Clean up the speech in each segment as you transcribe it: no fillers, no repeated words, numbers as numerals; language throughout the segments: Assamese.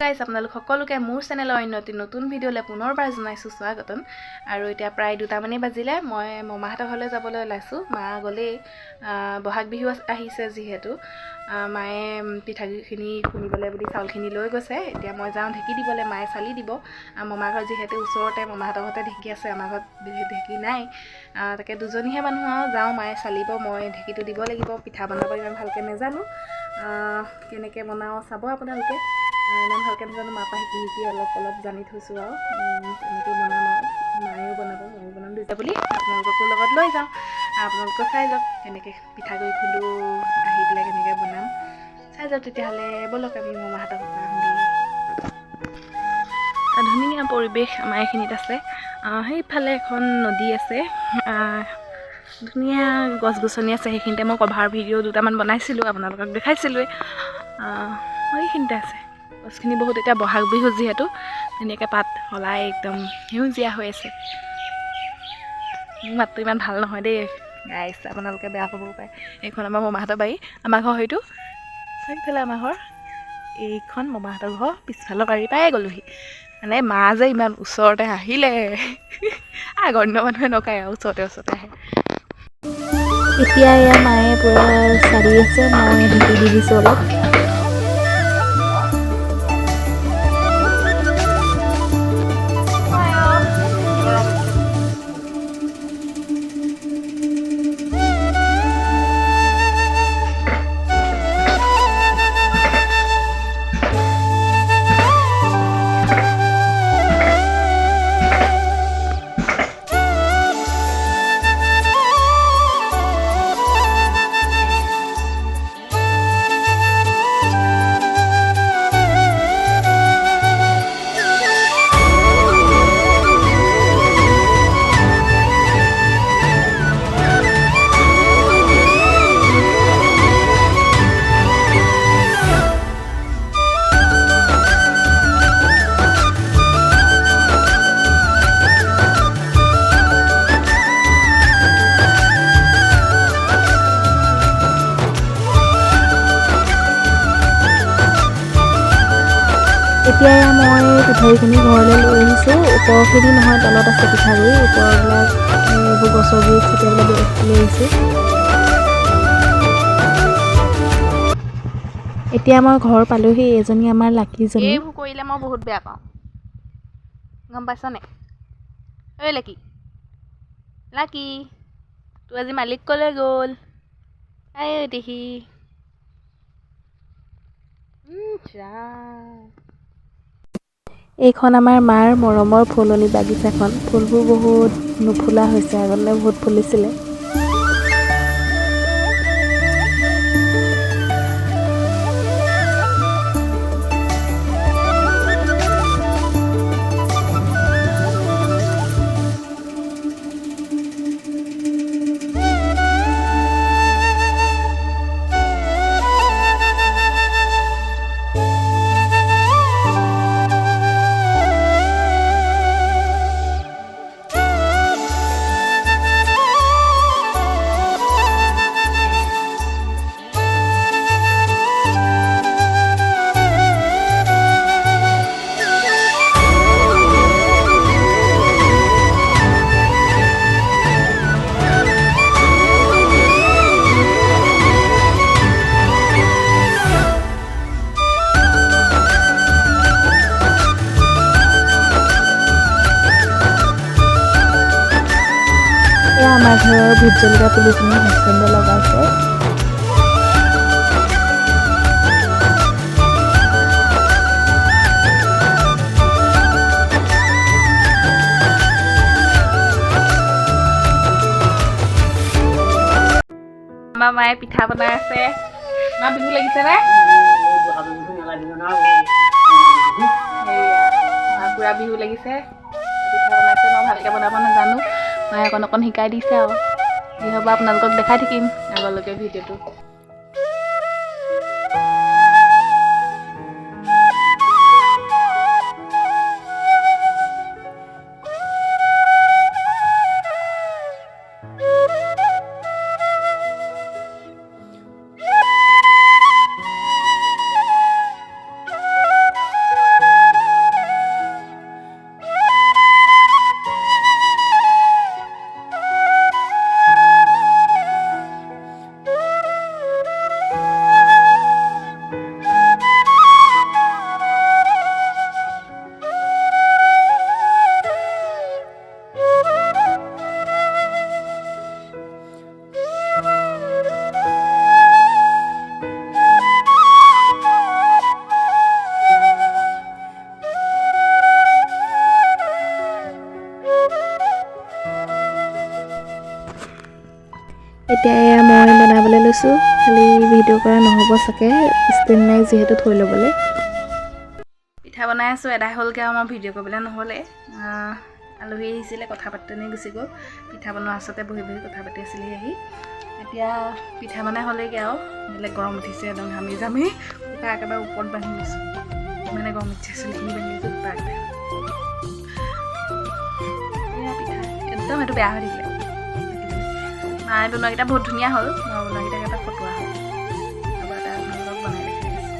গাইজ আপোনালোক সকলোকে মোৰ চেনেলৰ অন্য এটি নতুন ভিডিঅ'লৈ পুনৰবাৰ জনাইছোঁ স্বাগতম। আৰু এতিয়া প্ৰায় 2টামানেই বাজিলে, মই মামাহঁতৰ ঘৰলৈ যাবলৈ ওলাইছোঁ। মা গ'লেই, বহাগ বিহু আহিছে যিহেতু মায়ে পিঠাগুড়িখিনি খুন্দিবলৈ বুলি চাউলখিনি লৈ গৈছে। এতিয়া মই যাওঁ ঢেঁকী দিবলৈ, মায়ে চালি দিব। মামাৰ ঘৰ যিহেতু ওচৰতে, মামাহঁতৰ ঘৰতে ঢেঁকী আছে, আমাৰ ঘৰত ঢেঁকী নাই। তাকে দুজনীহে মানুহ আৰু যাওঁ, মায়ে চালিব, মই ঢেঁকীটো দিব লাগিব। পিঠা বনাব ইমান ভালকৈ নাজানো, কেনেকৈ বনাওঁ চাব আপোনালোকে। ইমান ভালকৈ নাজানো, মাৰ পৰা শিকি অলপ জানি থৈছোঁ আৰু তেনেকৈ বনাম আৰু মায়েও বনাব, ময়ো বনাম দুইটা বুলি আপোনালোককো লগত লৈ যাওঁ। আপোনালোকেও চাই যাওক কেনেকৈ পিঠাগুড়ি খুন্দো, আহি পেলাই কেনেকৈ বনাম চাই যাওক। তেতিয়াহ'লে ব'লক আমি মামাহঁতৰ পৰা আহোঁগৈ। ধুনীয়া পৰিৱেশ আমাৰ এইখিনিত আছে। সেইফালে এখন নদী আছে, ধুনীয়া গছ গছনি আছে। সেইখিনিতে মই কভাৰ ভিডিঅ' 2টামান বনাইছিলোঁ, আপোনালোকক দেখাইছিলোঁৱেই। সেইখিনিতে আছে গছখিনি বহুত। এতিয়া বহাগ বিহু যিহেতু ধুনীয়াকৈ পাত সলাই একদম সেউজীয়া হৈ আছে। মোৰ মাতটো ইমান ভাল নহয় দেই গাইছ, আপোনালোকে বেয়া পাবও পাৰে। এইখন আমাৰ মামাহঁতৰ বাৰী, আমাৰ ঘৰ হয়তো সেইফালে আমাৰ ঘৰ, এইখন মামাহঁতৰ ঘৰ পিছফালৰ বাৰী পাই গ'লোহি। মানে মা যে ইমান ওচৰতে আহিলে, আগৰ দিনৰ মানুহে নকয় আৰু ওচৰতে আহে। এতিয়া এয়া মায়ে পূৰা চালি আছে, মই ঢেঁকী দি দিছোঁ অলপ। এতিয়া মই পিঠাগুড়িখিনি ঘৰলৈ লৈ আহিছোঁ। ওপৰখিনি নহয়, তলত আছে পিঠাগুড়ি, ওপৰবিলাক এইবোৰ গছৰ গুৰিত ছটিয়াবলৈ লৈ আহিছোঁ। এতিয়া মই ঘৰ পালোহি। এজনী আমাৰ লাকিজনী। এইবোৰ কৰিলে মই বহুত বেয়া পাওঁ, গম পাইছ নে? ঐ লাকি, তোৰ আজি মালিক ক'লৈ গ'ল? আই দেহি এইখন আমাৰ মাৰ মৰমৰ ফুলনি বাগিচাখন। ফুলবোৰ বহুত নুফুলা হৈছে, আগতে বহুত ফুলিছিলে। এয়া আমাৰ ঘৰৰ ভোট জলকীয়া পুলিখিনি হাজবেণ্ডে লগাইছে। আমাৰ মায়ে পিঠা বনাই আছে। মা বিহু লাগিছে নে? পুৰা বিহু লাগিছে, পিঠা বনাইছে। মই ভালকৈ বনাব নাজানো, মায়ে অকণ শিকাই দিছে আৰু যি হ'ব আপোনালোকক দেখাই থাকিম আগলৈকে ভিডিঅ'টো। এতিয়া এয়া মই বনাবলৈ লৈছোঁ, খালি ভিডিঅ' কৰা নহ'ব চাগে, ষ্টেণ্ড নাই যিহেতু থৈ ল'বলৈ। পিঠা বনাই আছোঁ, এদাই হ'লগৈ আৰু মই ভিডিঅ' কৰিবলৈ নহ'লে। আলহী আহিছিলে, কথা পাতিনে গুচি গ'ল। পিঠা বনোৱাৰ ওচৰতে বহি বহি কথা পাতি আছিলেহি আহি। এতিয়া পিঠা বনাই হ'লেগৈ আৰু বেলেগ গৰম উঠিছে, একদম ঘামি জামি সূতা একেবাৰে ওপৰত বান্ধি লৈছোঁ। ইমানে গৰম উঠিছে, চুলিখিনি বান্ধি লৈছোঁ সূতা একেবাৰে। এয়া পিঠা একদম এইটো বেয়া হৈ থাকিলে। মায়ে বনোৱাকেইটা বহুত ধুনীয়া হ'ল, মই বনোৱাকেইটা একেবাৰে ফটুৱা হ'ল। এবাৰ এটা আপোনালোকক বনাই দেখাই আছোঁ।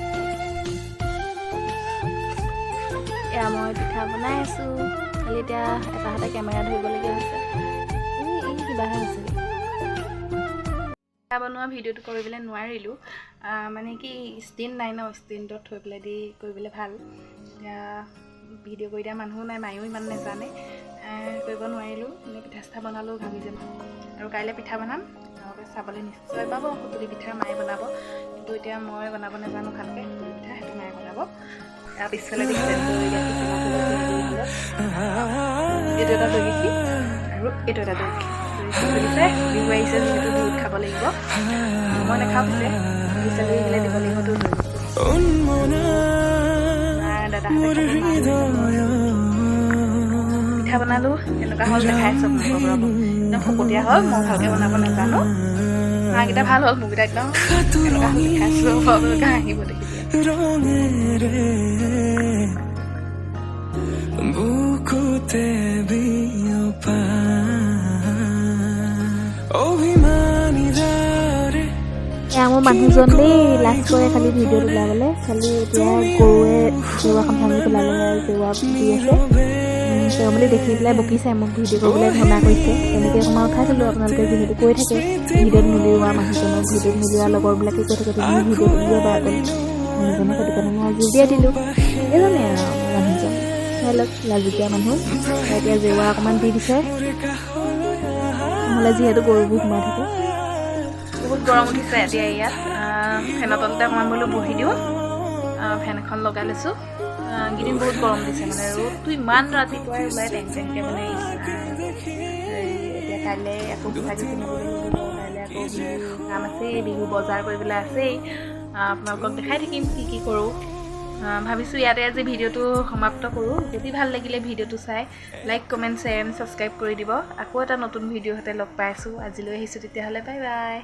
এয়া মই পিঠা বনাই আছোঁ, খালি এতিয়া এটা হাতে কেমেৰা ধৰিবলগীয়া হৈছে। কিবাহে হৈছে। পিঠা বনোৱা ভিডিঅ'টো কৰিবলৈ নোৱাৰিলোঁ, মানে কি ষ্টেণ্ড নাই ন, ষ্টেণ্ডত থৈ পেলাই দি কৰিবলৈ ভাল। এতিয়া ভিডিঅ' কৰি দিয়া মানুহো নাই, মায়েও ইমান নাজানে, কৰিব নোৱাৰিলোঁ। এনেই পিঠা চিঠা বনালেও ঘামি যাব। আৰু কাইলৈ পিঠা বনাম, আপোনালোকে চাবলৈ নিশ্চয় পাব। সুতুলি পিঠা মায়ে বনাব, কিন্তু এতিয়া মই বনাব নাজানো ভালকৈ। সুতুলি পিঠা সেইটো মায়ে বনাব। তাৰ পিছফালে দেখিছে দৈ গাখীৰ এইটো এটা দৈ গাখীৰ আৰু এইটো এটা দৈ গাখীৰ। তুলিছে, বিহু আহিছে যিহেতু বিহুত খাব লাগিব। মই নাখাওঁ পিছে, বিচাৰি আহিলে দিব লাগিব দৈ গাখীৰ। দাদাহঁতে পিঠা বনালোঁ, তেনেকুৱা হ'ল দেখাই চব আপোনালোকৰ ৰ'ব। একদম ফকটীয়া হ'ল, মই ভালকৈ বনাব নাজানো। হাঁহকেইটা ভাল হ'ল, মোৰকেইটা একদম তেনেকুৱা হ'ল দেখাইছোঁ, আপোনালোকে হাঁহিব দেখি। এয়া মোৰ মানুহজন দেই, লাজ কৰে খালি ভিডিঅ'ত ওলাবলৈ। খালি এতিয়া গৰুৱে জেওৰাখন ভাঙি পেলালে, জেওৰা দি আছে। তেওঁ বুলি দেখি পেলাই বকিছে, মোক ভিডিঅ' কৰিবলৈ ঘনা কৰিছে। তেনেকৈ অকণমান উঠাই থ'লোঁ, আপোনালোকে যিহেতু কৈ থাকে ভিডিঅ'ত নুলিওৱা, মানুহজনক ভিডিঅ'ত নুলিওৱা লগৰবিলাকে কৈ থাকে তুমি ভিডিঅ'ত উলিয়াবা আকৌ মানুহজনক, সেইটো কাৰণে মই আজি উলিয়াই দিলোঁ। এজনে আৰু মানুহজন চাই লওক, লাজুকীয়া মানুহ। এতিয়া জেওৰা অকণমান দি দিছে, নহ'লে যিহেতু গৰুবোৰ সোমাই থাকে। বহুত গৰম উঠিছে এতিয়া ইয়াত, ফেনৰ তলতে অকণমান বোলো বহি দিওঁ। ফেন এখন লগাই লৈছোঁ। এইকেইদিন বহুত গৰম দিছে, মানে ৰ'দটো ইমান ৰাতিপুৱাই ওলাই টেং টেংকৈ মানে। এতিয়া কাইলৈ আকৌ পিঠাগুড়ি কিনিবলৈ লাগিব, কাইলৈ আকৌ বিহু কাম আছেই, বিহু বজাৰ কৰিবলৈ আছেই। আপোনালোকক দেখাই থাকিম কি কি কৰোঁ। ভাবিছোঁ ইয়াতে আজি ভিডিঅ'টো সমাপ্ত কৰোঁ। যদি ভাল লাগিলে ভিডিঅ'টো চাই like, comment, share and subscribe কৰি দিব। আকৌ এটা নতুন ভিডিঅ' সৈতে লগ পাই আছোঁ। আজিলৈ আহিছোঁ তেতিয়াহ'লে, বাই বাই।